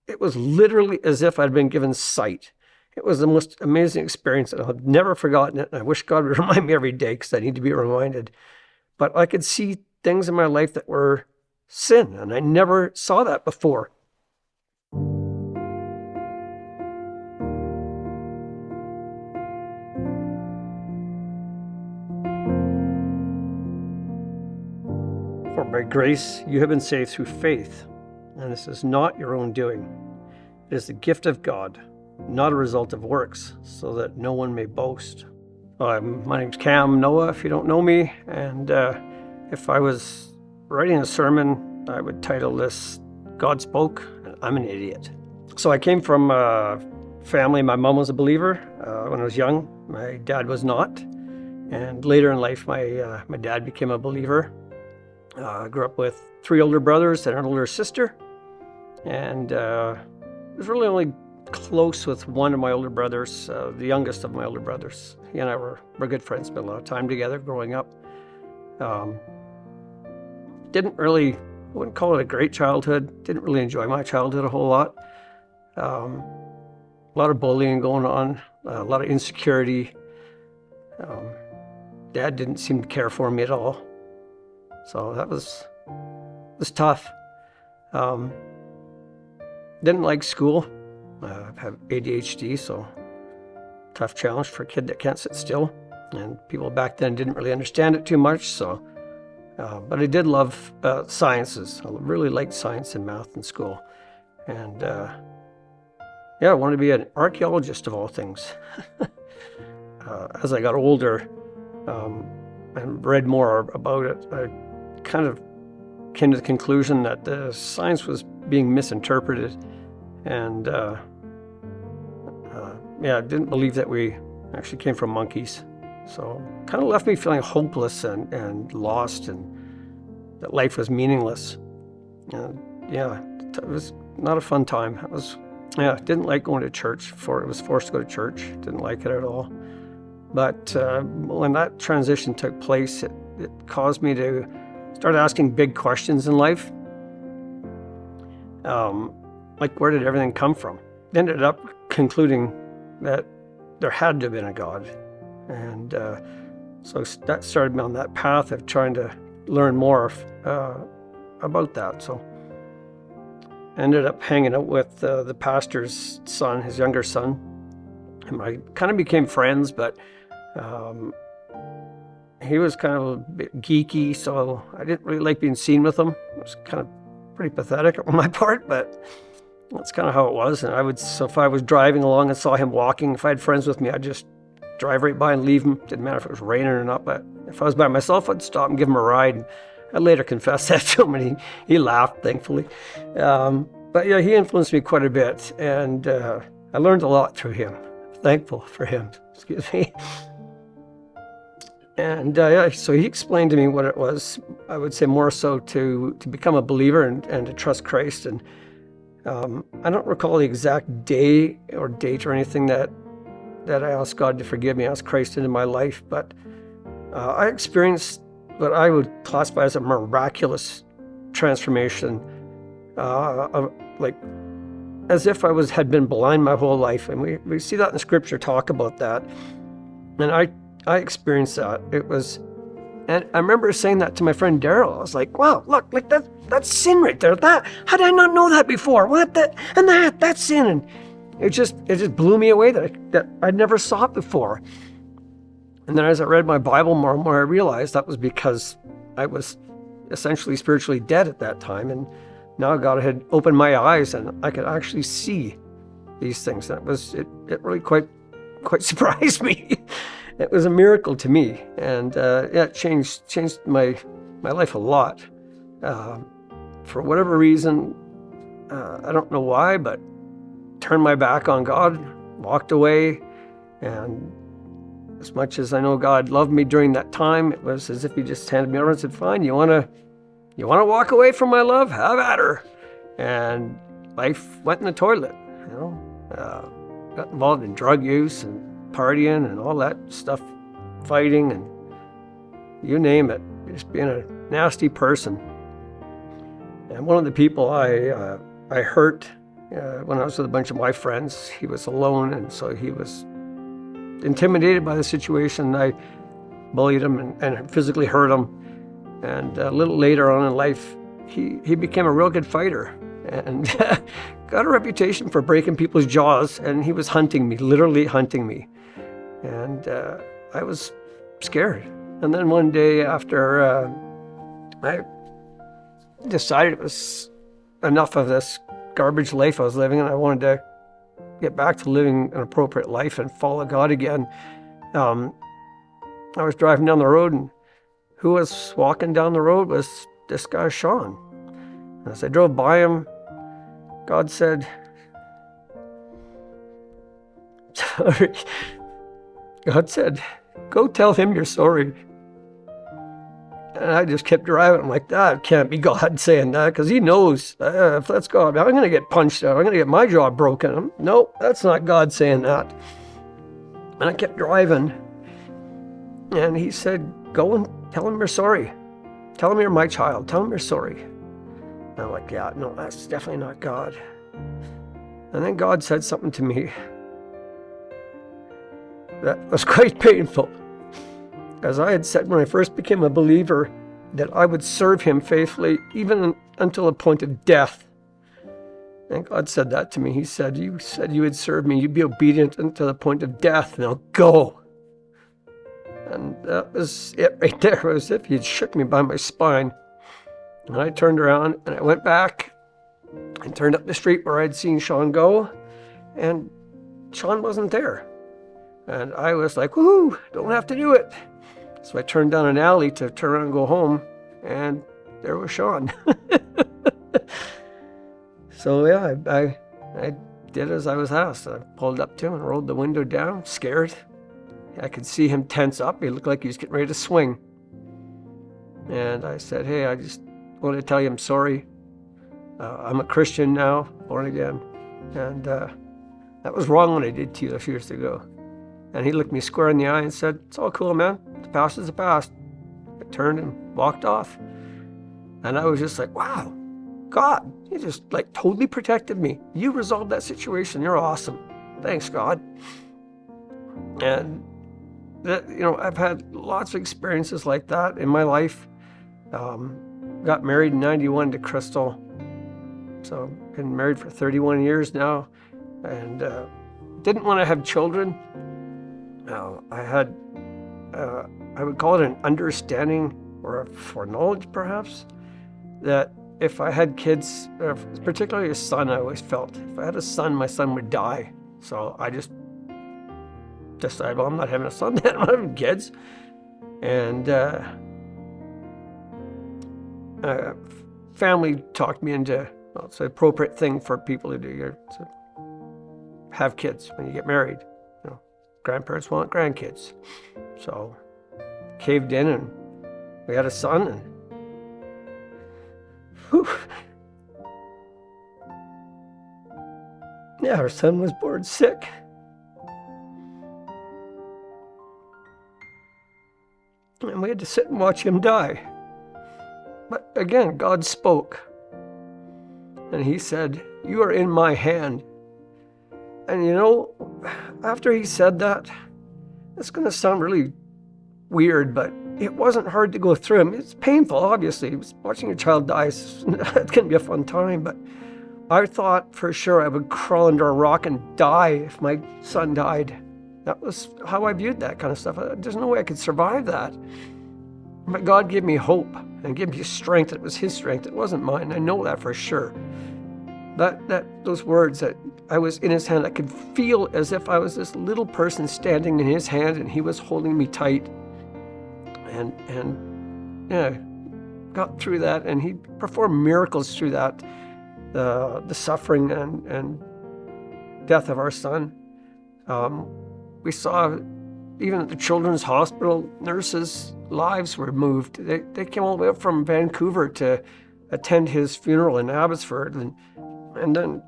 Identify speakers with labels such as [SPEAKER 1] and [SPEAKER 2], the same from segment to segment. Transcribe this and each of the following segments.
[SPEAKER 1] it was literally as if I'd been given sight. It was the most amazing experience, and I've never forgotten it. And I wish God would remind me every day because I need to be reminded. But I could see things in my life that were sin, and I never saw that before. For by grace you have been saved through faith, and this is not your own doing. It is the gift of God, not a result of works, so that no one may boast. My name's Cam Noah, if you don't know me, and if I was writing a sermon, I would title this, God Spoke, and I'm an Idiot. So I came from a family, my mom was a believer when I was young, my dad was not, and later in life my dad became a believer. I grew up with 3 older brothers and an older sister, and was really only close with one of my older brothers, the youngest of my older brothers. He and I were good friends, spent a lot of time together growing up. I wouldn't call it a great childhood, didn't really enjoy my childhood a whole lot. A lot of bullying going on, a lot of insecurity. Dad didn't seem to care for me at all. So that was tough. Didn't like school. I have ADHD, so tough challenge for a kid that can't sit still. And people back then didn't really understand it too much. So, but I did love sciences. I really liked science and math in school. And I wanted to be an archaeologist of all things. As I got older and read more about it, I kind of came to the conclusion that the science was being misinterpreted, and I didn't believe that we actually came from monkeys. So kind of left me feeling hopeless and lost, and that life was meaningless. And it was not a fun time. Didn't like going to church. I was forced to go to church. Didn't like it at all. But when that transition took place, it caused me to start asking big questions in life. Like, where did everything come from? Ended up concluding that there had to have been a God. And so that started me on that path of trying to learn more about that. So I ended up hanging out with the pastor's son, his younger son. And I kind of became friends, but he was kind of a bit geeky, so I didn't really like being seen with him. It was kind of pretty pathetic on my part, but that's kind of how it was. And so if I was driving along and saw him walking, if I had friends with me, I'd just drive right by and leave him. Didn't matter if it was raining or not, but if I was by myself, I'd stop and give him a ride. And I later confessed that to him, and he laughed, thankfully. But yeah, he influenced me quite a bit, and I learned a lot through him. Thankful for him, excuse me. And so he explained to me what it was, I would say more so to become a believer and to trust Christ. And I don't recall the exact day or date or anything that I asked God to forgive me, asked Christ into my life, but I experienced what I would classify as a miraculous transformation, as if I had been blind my whole life. And we see that in Scripture, talk about that. And I experienced that. And I remember saying that to my friend Daryl. I was like, wow, look, like that's sin right there. How did I not know that before? That's sin. And it just blew me away that I never saw it before. And then as I read my Bible more and more, I realized that was because I was essentially spiritually dead at that time. And now God had opened my eyes and I could actually see these things. It really quite surprised me. It was a miracle to me, and it changed my life a lot. For whatever reason, I don't know why, but turned my back on God, walked away, and as much as I know God loved me during that time, it was as if He just handed me over and said, "Fine, you wanna walk away from my love? Have at her." And life went in the toilet. Got involved in drug use and partying and all that stuff, fighting and you name it, just being a nasty person. And one of the people I hurt when I was with a bunch of my friends. He was alone, and so he was intimidated by the situation. I bullied him and physically hurt him. And a little later on in life, he became a real good fighter and got a reputation for breaking people's jaws. And he was hunting me, literally hunting me. And I was scared. And then one day after I decided it was enough of this garbage life I was living, and I wanted to get back to living an appropriate life and follow God again. I was driving down the road, and who was walking down the road was this guy, Sean. And as I drove by him, God said, sorry. God said, go tell him you're sorry. And I just kept driving. I'm like, that can't be God saying that, because he knows if that's God, I'm going to get punched out. I'm going to get my jaw broken. Nope, that's not God saying that. And I kept driving. And he said, go and tell him you're sorry. Tell him you're my child. Tell him you're sorry. And I'm like, yeah, no, that's definitely not God. And then God said something to me that was quite painful. As I had said when I first became a believer, that I would serve him faithfully even until the point of death. And God said that to me. He said you would serve me. You'd be obedient until the point of death. Now go. And that was it right there. It was as if he'd shook me by my spine. And I turned around and I went back and turned up the street where I'd seen Sean go. And Sean wasn't there. And I was like, woo, don't have to do it. So I turned down an alley to turn around and go home, and there was Sean. So yeah, I did as I was asked. I pulled up to him and rolled the window down, scared. I could see him tense up. He looked like he was getting ready to swing. And I said, hey, I just want to tell you I'm sorry. I'm a Christian now, born again. And that was wrong what I did to you a few years ago. And he looked me square in the eye and said, it's all cool, man. The past is the past. I turned and walked off. And I was just like, wow, God, you just like totally protected me. You resolved that situation. You're awesome. Thanks, God. And that, I've had lots of experiences like that in my life. Got married in 91 to Crystal. So been married for 31 years now. And didn't want to have children. I had, I would call it an understanding or a foreknowledge perhaps, that if I had kids, particularly a son, I always felt if I had a son, my son would die. So I just decided, well, I'm not having a son then, I'm not having kids. And family talked me into, well, it's an appropriate thing for people to do, to have kids when you get married. Grandparents want grandkids. So caved in and we had a son, and whew. Yeah, our son was born sick. And we had to sit and watch him die. But again, God spoke. And he said, you are in my hand. And after he said that, it's going to sound really weird, but it wasn't hard to go through him. It's painful, obviously. Watching your child die, it's going to be a fun time, but I thought for sure I would crawl under a rock and die if my son died. That was how I viewed that kind of stuff. There's no way I could survive that. But God gave me hope and gave me strength. It was his strength. It wasn't mine. I know that for sure. Those words that I was in his hand, I could feel as if I was this little person standing in his hand and he was holding me tight. And yeah, got through that, and he performed miracles through that, the suffering and death of our son. We saw even at the Children's Hospital, nurses' lives were moved. They came all the way up from Vancouver to attend his funeral in Abbotsford. And then,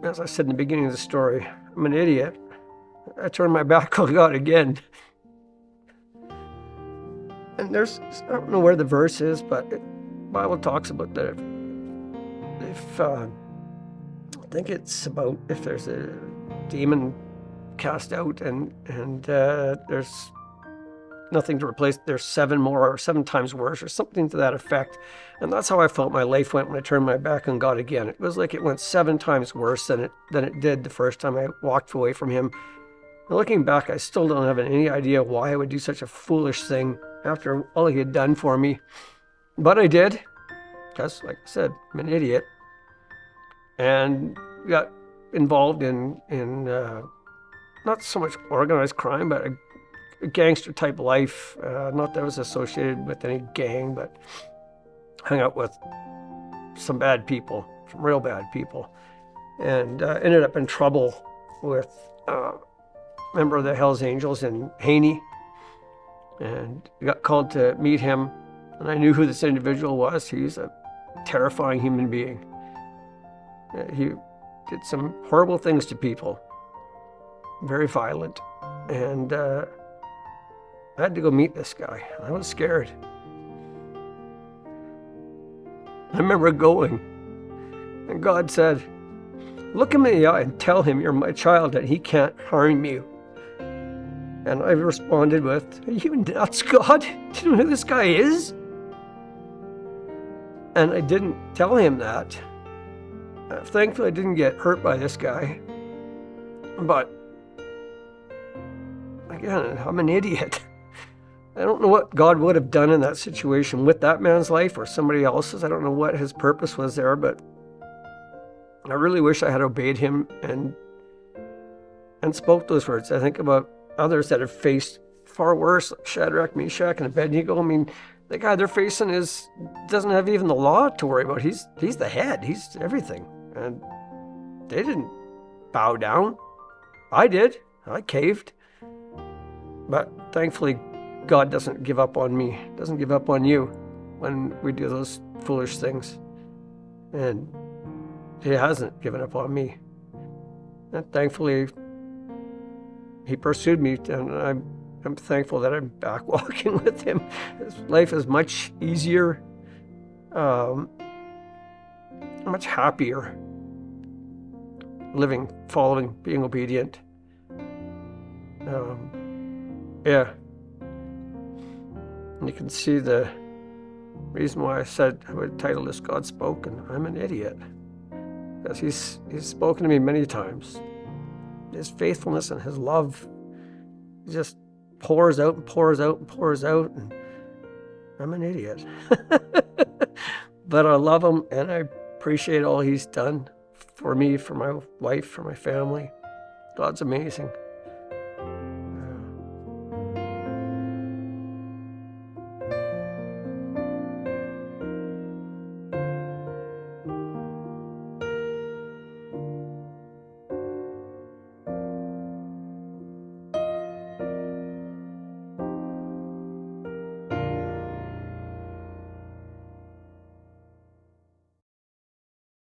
[SPEAKER 1] as I said in the beginning of the story, I'm an idiot. I turned my back on God again. And I don't know where the verse is, but the Bible talks about that if think it's about if there's a demon cast out and there's nothing to replace, there's 7 more or 7 times worse or something to that effect. And that's how I felt my life went when I turned my back on God again. It was like it went 7 times worse than it did the first time I walked away from him. And looking back, I still don't have any idea why I would do such a foolish thing after all he had done for me. But I did, because like I said, I'm an idiot. And got involved in not so much organized crime, but a gangster type life. Not that I was associated with any gang, but hung out with some bad people, some real bad people, and ended up in trouble with a member of the Hells Angels in Haney, and got called to meet him. And I knew who this individual was. He's a terrifying human being. He did some horrible things to people, very violent, and I had to go meet this guy. I was scared. I remember going, and God said, "Look him in the eye and tell him you're my child and he can't harm you." And I responded with, "Are you nuts, God? Do you know who this guy is?" And I didn't tell him that. Thankfully, I didn't get hurt by this guy. But again, I'm an idiot. I don't know what God would have done in that situation with that man's life or somebody else's. I don't know what his purpose was there, but I really wish I had obeyed him and spoke those words. I think about others that have faced far worse, like Shadrach, Meshach, and Abednego. I mean, the guy they're facing doesn't have even the law to worry about. He's the head. He's everything. And they didn't bow down. I did. I caved. But thankfully, God doesn't give up on me, doesn't give up on you when we do those foolish things. And he hasn't given up on me. And thankfully, he pursued me, and I'm thankful that I'm back walking with him. His life is much easier, much happier, living, following, being obedient. Yeah. And you can see the reason why I said I would title this God Spoke, and I'm an idiot. Because he's spoken to me many times. His faithfulness and his love just pours out and pours out and pours out, and I'm an idiot. But I love him, and I appreciate all he's done for me, for my wife, for my family. God's amazing.